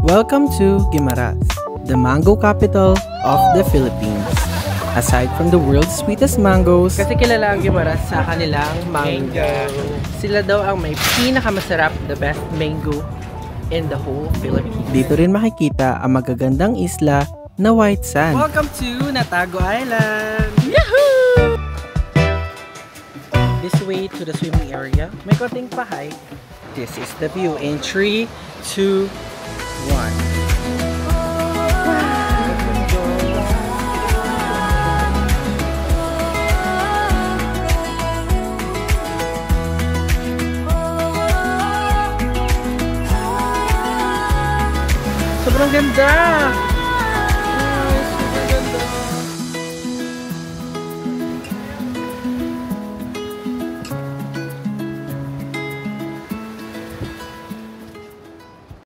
Welcome to Guimaras, the mango capital of the Philippines. Aside from the world's sweetest mangoes, kasi kilala ang Guimaras sa kanilang mango. Sila daw ang may pinakamasarap, the best mango in the whole Philippines. Dito rin makikita ang magagandang isla na white sand. Welcome to Natago Island! Yahoo! This way to the swimming area. May konting pa-hike. This is the view in 3, 2, 1. Sobrang ganda!